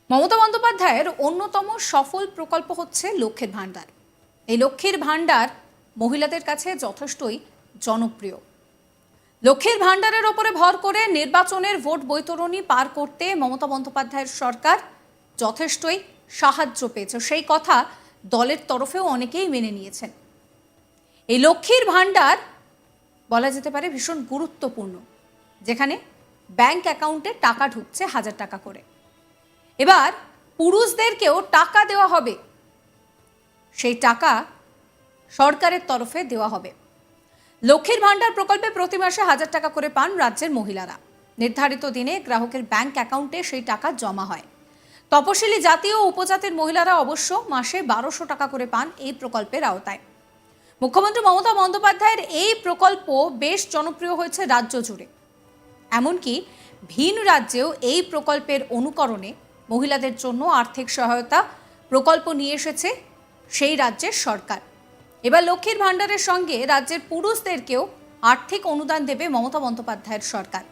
মমতা বন্দ্যোপাধ্যায়ের অন্যতম সফল প্রকল্প হচ্ছে লক্ষ্মীর ভাণ্ডার। এই লক্ষ্মীর ভাণ্ডার মহিলাদের কাছে যথেষ্টই জনপ্রিয়। লক্ষ্মীর ভাণ্ডারের ওপরে ভর করে নির্বাচনের ভোট বৈতরণী পার করতে মমতা বন্দ্যোপাধ্যায়ের সরকার যথেষ্টই সাহায্য পেয়েছে, সেই কথা দলের তরফেও অনেকেই মেনে নিয়েছেন। এই লক্ষ্মীর ভাণ্ডার বলা যেতে পারে ভীষণ গুরুত্বপূর্ণ, যেখানে ব্যাংক অ্যাকাউন্টে টাকা ঢুকছে 1000 টাকা করে। এবার পুরুষদেরকেও টাকা দেওয়া হবে, সেই টাকা সরকারের তরফে দেওয়া হবে। লক্ষ্মীর ভাণ্ডার প্রকল্পে প্রতি মাসে 1000 টাকা করে পান রাজ্যের মহিলারা। নির্ধারিত দিনে গ্রাহকের ব্যাংক অ্যাকাউন্টে সেই টাকা জমা হয়। তপশিলি জাতি ও উপজাতির মহিলারা অবশ্য মাসে 1200 টাকা করে পান এই প্রকল্পের আওতায়। মুখ্যমন্ত্রী মমতা বন্দ্যোপাধ্যায়ের এই প্রকল্প বেশ জনপ্রিয় হয়েছে রাজ্য জুড়ে। এমনকি ভিন রাজ্যেও এই প্রকল্পের অনুকরণে মহিলাদের জন্য আর্থিক সহায়তা প্রকল্প নিয়ে এসেছে সেই রাজ্যের সরকার। এবার লক্ষ্মীর ভাণ্ডারের সঙ্গে রাজ্যের পুরুষদেরকেও আর্থিক অনুদান দেবে মমতা বন্দ্যোপাধ্যায়ের সরকার।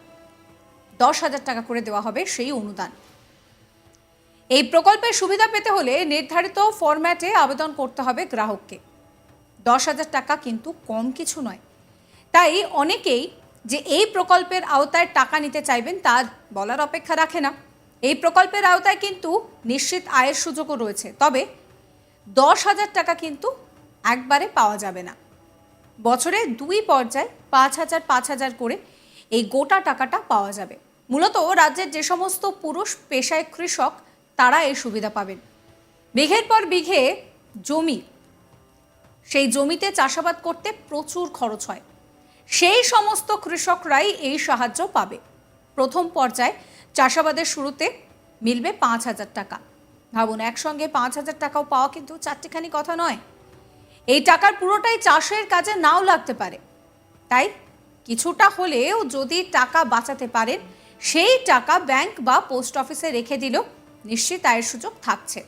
10,000 টাকা করে দেওয়া হবে সেই অনুদান। এই প্রকল্পের সুবিধা পেতে হলে নির্ধারিত ফরম্যাটে আবেদন করতে হবে গ্রাহককে। 10,000 টাকা কিন্তু কম কিছু নয়। তাই অনেকেই যে এই প্রকল্পের আওতায় টাকা নিতে চাইবেন তার বলার অপেক্ষা রাখে না। এই প্রকল্পের আওতায় কিন্তু নিশ্চিত আয়ের সুযোগও রয়েছে, তবে 10,000 টাকা কিন্তু একবারে পাওয়া যাবে না। বছরে 2 পর্যায়ে 5,000 করে এই গোটা টাকাটা পাওয়া যাবে। মূলত রাজ্যের যে সমস্ত পুরুষ পেশায় কৃষক তারা এই সুবিধা পাবেন। বিঘের পর বিঘে জমি, সেই জমিতে চাষাবাদ করতে প্রচুর খরচ হয়, সেই সমস্ত কৃষকরাই এই সাহায্য পাবে। প্রথম পর্যায়ে চাষাবাদের শুরুতে মিলবে 5,000 টাকা। ভাবুন, একসঙ্গে 5,000 টাকাও পাওয়া কিন্তু চারটিখানি কথা নয়। এই টাকার পুরোটাই চাষের কাজে নাও লাগতে পারে, তাই কিছুটা হলেও যদি টাকা বাঁচাতে পারেন সেই টাকা ব্যাংক বা পোস্ট অফিসে রেখে দিলেও নিশ্চিত আয়ের সুযোগ থাকছে।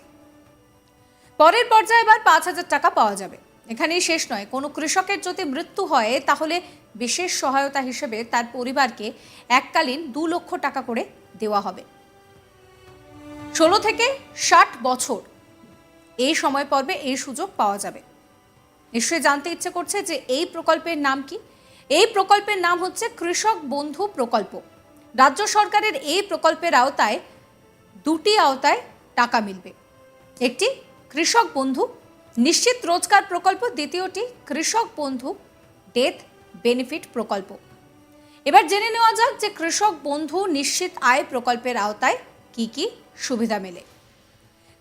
পরের পর্যায়ে এবার 5,000 টাকা পাওয়া যাবে। এখানেই শেষ নয়, কোনো কৃষকের যদি মৃত্যু হয় তাহলে বিশেষ সহায়তা হিসেবে তার পরিবারকে এককালীন 2 লক্ষ টাকা করে দেওয়া হবে। 16 থেকে 60 বছর এই সময় পর্বে এই সুযোগ পাওয়া যাবে। নিশ্চয়ই জানতে ইচ্ছে করছে যে এই প্রকল্পের নাম কি। এই প্রকল্পের নাম হচ্ছে কৃষক বন্ধু প্রকল্প। রাজ্য সরকারের এই প্রকল্পের আওতায় 2টি আওতায় টাকা মিলবে। একটি কৃষক বন্ধু নিশ্চিত রোজগার প্রকল্প, দ্বিতীয়টি কৃষক বন্ধু ডেথ বেনিফিট প্রকল্প। এবার জেনে নেওয়া যাক যে কৃষক বন্ধু নিশ্চিত আয় প্রকল্পের আওতায় কি কি সুবিধা মেলে।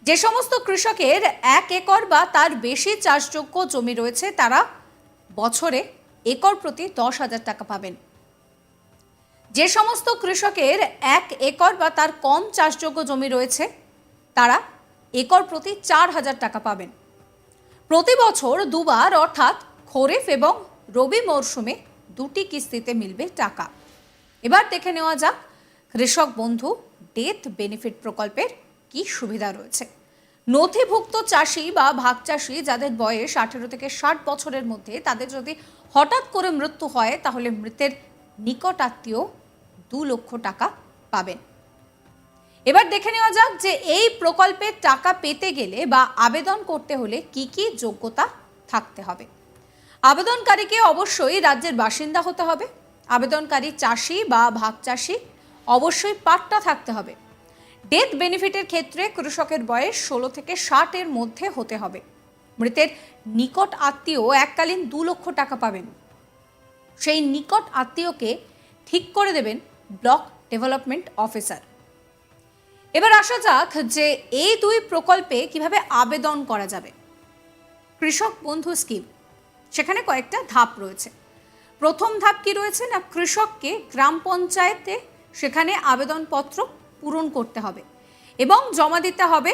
যে সমস্ত কৃষকের 1 একর বা তার বেশি চাষযোগ্য জমি রয়েছে তারা বছরে একর প্রতি 10,000 টাকা পাবেন। যে সমস্ত কৃষকের 1 একর বা তার কম চাষযোগ্য জমি রয়েছে তারা একর প্রতি 4,000 টাকা পাবেন। প্রতি বছর 2 বার অর্থাৎ খরিফ এবং রবি মরশুমে 2টি কিস্তিতে মিলবে টাকা। এবার দেখে নেওয়া যাক কৃষক বন্ধু ডেথ বেনিফিট প্রকল্পের কি সুবিধা রয়েছে। নথিভুক্ত চাষি বা ভাগ চাষি যাদের বয়স 18 থেকে 60 বছরের মধ্যে, তাদের যদি হঠাৎ করে মৃত্যু হয় তাহলে মৃতের নিকট আত্মীয় 2 লক্ষ টাকা পাবেন। এবার দেখে নেওয়া যাক যে এই প্রকল্পের টাকা পেতে গেলে বা আবেদন করতে হলে কি কি যোগ্যতা থাকতে হবে। আবেদনকারীকে অবশ্যই রাজ্যের বাসিন্দা হতে হবে। আবেদনকারী চাষি বা ভাগ চাষি অবশ্যই পাট্টা থাকতে হবে। ডেথ বেনিফিটের ক্ষেত্রে কৃষকের বয়স 16 থেকে 60 এর মধ্যে হতে হবে। মৃতের নিকট আত্মীয় এককালীন 2 লক্ষ টাকা পাবেন। সেই নিকট আত্মীয়কে ঠিক করে দেবেন ব্লক ডেভেলপমেন্ট অফিসার। এবার আসা যাক যে এই 2 প্রকল্পে কিভাবে আবেদন করা যাবে। কৃষক বন্ধু স্কিম, সেখানে কয়েকটা ধাপ রয়েছে। প্রথম ধাপ কি রয়েছে না, কৃষককে গ্রাম পঞ্চায়েতে সেখানে আবেদনপত্র পূরণ করতে হবে এবং জমা দিতে হবে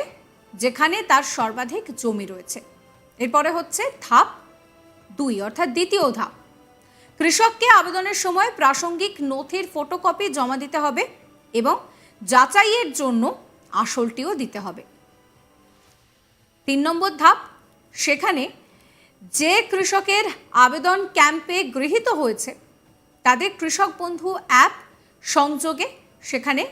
যেখানে তার সর্বাধিক জমি রয়েছে। এরপরে হচ্ছে ধাপ 2 অর্থাৎ দ্বিতীয় ধাপ। কৃষককে আবেদনের সময় প্রাসঙ্গিক নথির ফটোকপি জমা দিতে হবে এবং যাচাইয়ের জন্য আসলটিও দিতে হবে। 3 নম্বর ধাপ, সেখানে যে কৃষকের আবেদন ক্যাম্পে গৃহীত হয়েছে তাদের কৃষক বন্ধু অ্যাপ সংযোগে সেখানে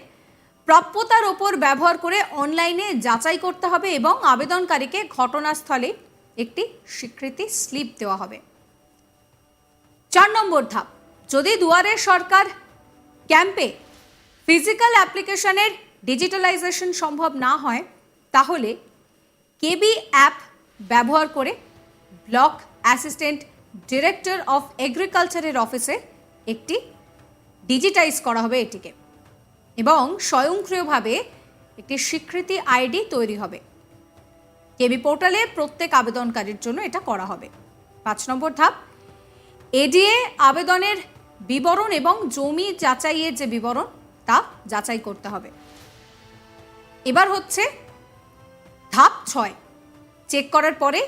প্রাপ্যতার ওপর ব্যবহার করে অনলাইনে যাচাই করতে হবে এবং আবেদনকারীকে ঘটনাস্থলে একটি স্বীকৃতি স্লিপ দেওয়া হবে। 4 নম্বর ধাপ, যদি দুয়ারে সরকার ক্যাম্পে ফিজিক্যাল অ্যাপ্লিকেশনের ডিজিটালাইজেশন সম্ভব না হয় তাহলে কেবি অ্যাপ ব্যবহার করে ব্লক অ্যাসিস্ট্যান্ট ডিরেক্টর অফ এগ্রিকালচারের অফিসে একটি ডিজিটাইজ করা হবে এটিকে এবং স্বয়ংক্রিয়ভাবে একটি স্বীকৃতি আইডি তৈরি হবে। কেবি পোর্টালে প্রত্যেক আবেদনকারীর জন্য এটা করা হবে। 5 নম্বর ধাপ, এডিএ আবেদনের বিবরণ এবং জমি যাচাইয়ের যে বিবরণ তা যাচাই করতে হবে। এবার হচ্ছে ধাপ 6, চেক করার পরে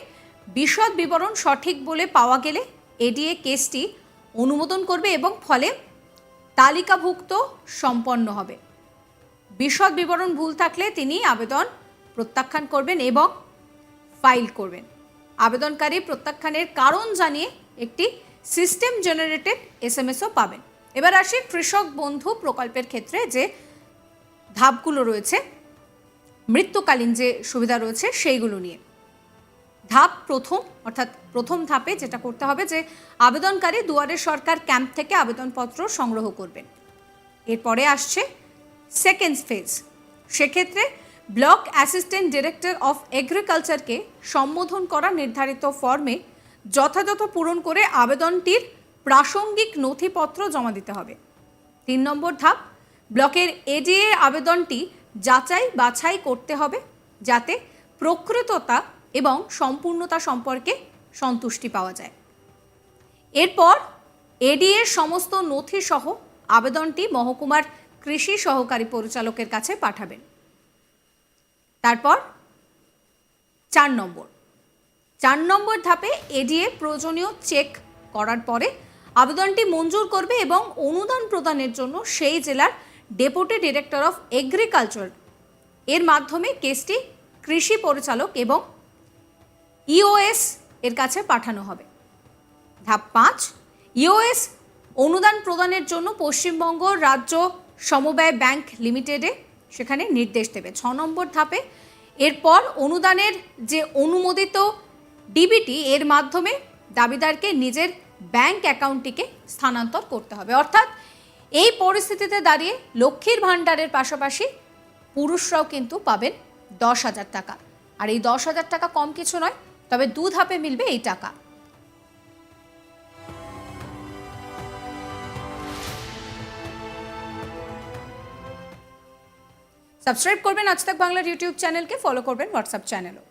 বিশদ বিবরণ সঠিক বলে পাওয়া গেলে এডিএ কেসটি অনুমোদন করবে এবং ফলে তালিকাভুক্ত সম্পন্ন হবে। বিশদ বিবরণ ভুল থাকলে তিনি আবেদন প্রত্যাখ্যান করবেন এবং ফাইল করবেন। আবেদনকারী প্রত্যাখ্যানের কারণ জানিয়ে একটি সিস্টেম জেনারেটেড এসএমএসও পাবেন। এবার আসি কৃষক বন্ধু প্রকল্পের ক্ষেত্রে যে ধাপগুলো রয়েছে, মৃত্যুকালীন যে সুবিধা রয়েছে সেইগুলো নিয়ে। ধাপ প্রথম, অর্থাৎ প্রথম ধাপে যেটা করতে হবে যে আবেদনকারী দুয়ারে সরকার ক্যাম্প থেকে আবেদনপত্র সংগ্রহ করবেন। এরপরে আসছে সেকেন্ড ফেজ। সেক্ষেত্রে ব্লক অ্যাসিস্ট্যান্ট ডিরেক্টর অফ এগ্রিকালচারকে সম্বোধন করা নির্ধারিত ফর্মে যথাযথ পূরণ করে আবেদনটির প্রাসঙ্গিক নথিপত্র জমা দিতে হবে। 3 নম্বর ধাপ, ব্লকের এডিএ আবেদনটি যাচাই বাছাই করতে হবে যাতে প্রকৃততা এবং সম্পূর্ণতা সম্পর্কে সন্তুষ্টি পাওয়া যায়। এরপর এডিএ সমস্ত নথি সহ আবেদনটি মহকুমার কৃষি সহকারী পরিচালকের কাছে পাঠাবেন। তারপর 4 নম্বর ধাপে এডিএ প্রয়োজনীয় চেক করার পরে আবেদনটি মঞ্জুর করবে এবং অনুদান প্রদানের জন্য সেই জেলার ডেপুটি ডিরেক্টর অফ এগ্রিকালচার এর মাধ্যমে কেসটি কৃষি পরিচালক এবং ইওএস এর কাছে পাঠানো হবে। ধাপ 5, ইওএস অনুদান প্রদানের জন্য পশ্চিমবঙ্গ রাজ্য সমবায় ব্যাংক লিমিটেডে সেখানে নির্দেশ দেবে। 6 নম্বর ধাপে এরপর অনুদানের যে অনুমোদিত ডিবিটি এর মাধ্যমে দাবিদারকে নিজের ব্যাংক অ্যাকাউন্টটিকে স্থানান্তর করতে হবে। অর্থাৎ এই পরিস্থিতিতে দাঁড়িয়ে লক্ষ্মীর ভাণ্ডারের পাশাপাশি পুরুষরাও কিন্তু পাবেন 10,000 টাকা। আর এই 10,000 টাকা কম কিছু নয়, তবে 2 ধাপে মিলবে এই টাকা। সাবস্ক্রাইব করবেন আজ তাক বাংলার ইউটিউব চ্যানেলকে, ফলো করবেন হোয়াটসঅ্যাপ চ্যানেলও।